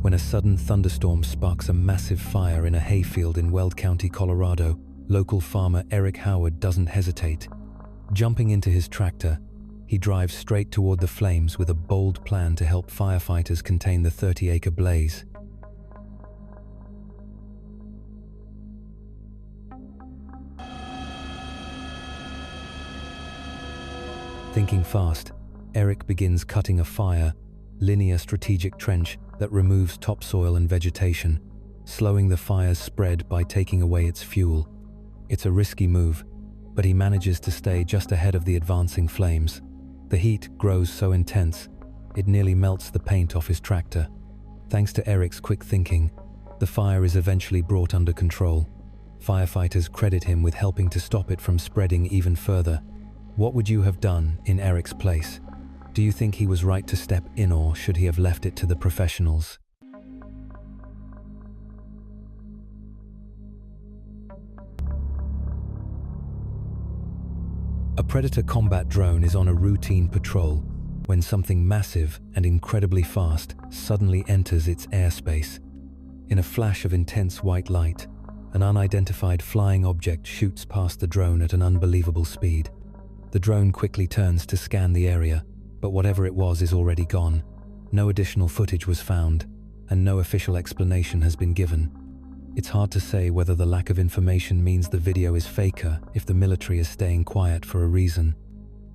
When a sudden thunderstorm sparks a massive fire in a hayfield in Weld County, Colorado, local farmer Eric Howard doesn't hesitate. Jumping into his tractor, he drives straight toward the flames with a bold plan to help firefighters contain the 30-acre blaze. Thinking fast, Eric begins cutting a linear strategic trench that removes topsoil and vegetation, slowing the fire's spread by taking away its fuel. It's a risky move, but he manages to stay just ahead of the advancing flames. The heat grows so intense, it nearly melts the paint off his tractor. Thanks to Eric's quick thinking, the fire is eventually brought under control. Firefighters credit him with helping to stop it from spreading even further. What would you have done in Eric's place? Do you think he was right to step in, or should he have left it to the professionals? A Predator combat drone is on a routine patrol when something massive and incredibly fast suddenly enters its airspace. In a flash of intense white light, an unidentified flying object shoots past the drone at an unbelievable speed. The drone quickly turns to scan the area, but whatever it was is already gone. No additional footage was found, and no official explanation has been given. It's hard to say whether the lack of information means the video is faker if the military is staying quiet for a reason.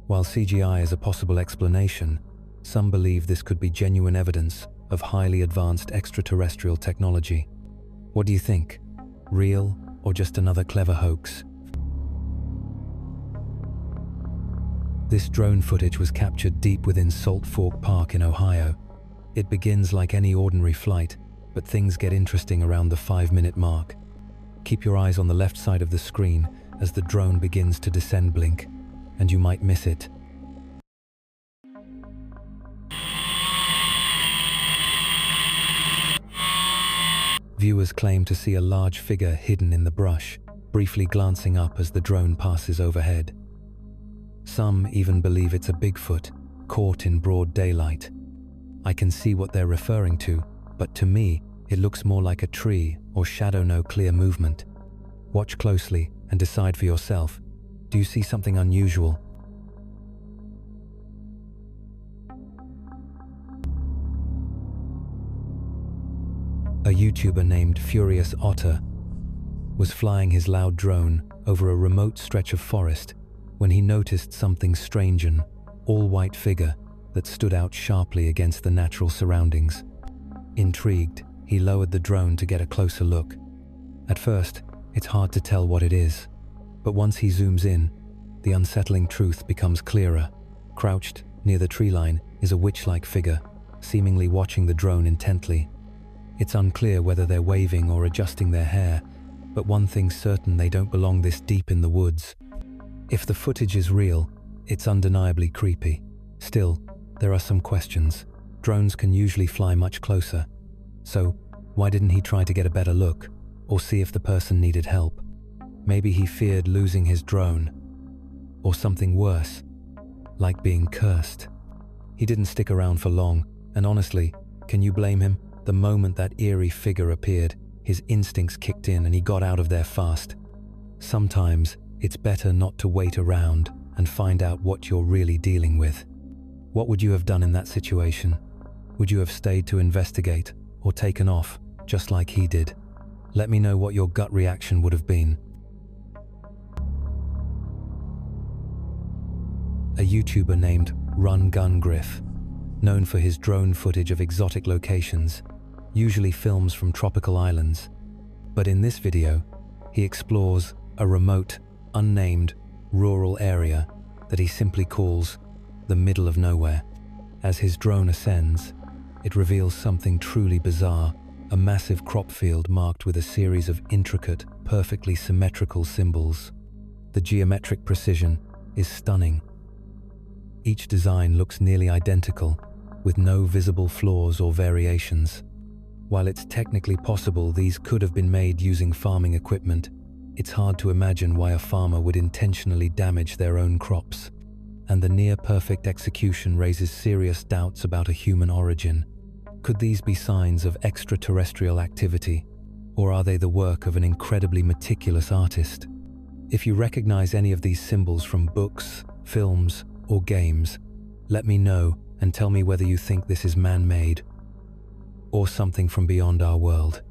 While CGI is a possible explanation, some believe this could be genuine evidence of highly advanced extraterrestrial technology. What do you think? Real or just another clever hoax? This drone footage was captured deep within Salt Fork Park in Ohio. It begins like any ordinary flight, but things get interesting around the 5-minute mark. Keep your eyes on the left side of the screen as the drone begins to descend blink, and you might miss it. Viewers claim to see a large figure hidden in the brush, briefly glancing up as the drone passes overhead. Some even believe it's a Bigfoot, caught in broad daylight. I can see what they're referring to, but to me, it looks more like a tree or shadow, no clear movement. Watch closely and decide for yourself. Do you see something unusual? A YouTuber named Furious Otter was flying his loud drone over a remote stretch of forest when he noticed something strange, an all-white figure that stood out sharply against the natural surroundings. Intrigued, he lowered the drone to get a closer look. At first, it's hard to tell what it is, but once he zooms in, the unsettling truth becomes clearer. Crouched near the tree line is a witch-like figure, seemingly watching the drone intently. It's unclear whether they're waving or adjusting their hair, but one thing's certain: they don't belong this deep in the woods. If the footage is real, it's undeniably creepy. Still, there are some questions. Drones can usually fly much closer. So, why didn't he try to get a better look, or see if the person needed help? Maybe he feared losing his drone, or something worse, like being cursed. He didn't stick around for long, and honestly, can you blame him? The moment that eerie figure appeared, his instincts kicked in and he got out of there fast. Sometimes, it's better not to wait around and find out what you're really dealing with. What would you have done in that situation? Would you have stayed to investigate or taken off, just like he did? Let me know what your gut reaction would have been. A YouTuber named Run Gun Griff, known for his drone footage of exotic locations, usually films from tropical islands. But in this video, he explores a remote, unnamed, rural area that he simply calls the middle of nowhere. As his drone ascends, it reveals something truly bizarre: a massive crop field marked with a series of intricate, perfectly symmetrical symbols. The geometric precision is stunning. Each design looks nearly identical, with no visible flaws or variations. While it's technically possible these could have been made using farming equipment, it's hard to imagine why a farmer would intentionally damage their own crops. and the near-perfect execution raises serious doubts about a human origin. Could these be signs of extraterrestrial activity, or are they the work of an incredibly meticulous artist? If you recognize any of these symbols from books, films, or games, let me know and tell me whether you think this is man-made or something from beyond our world.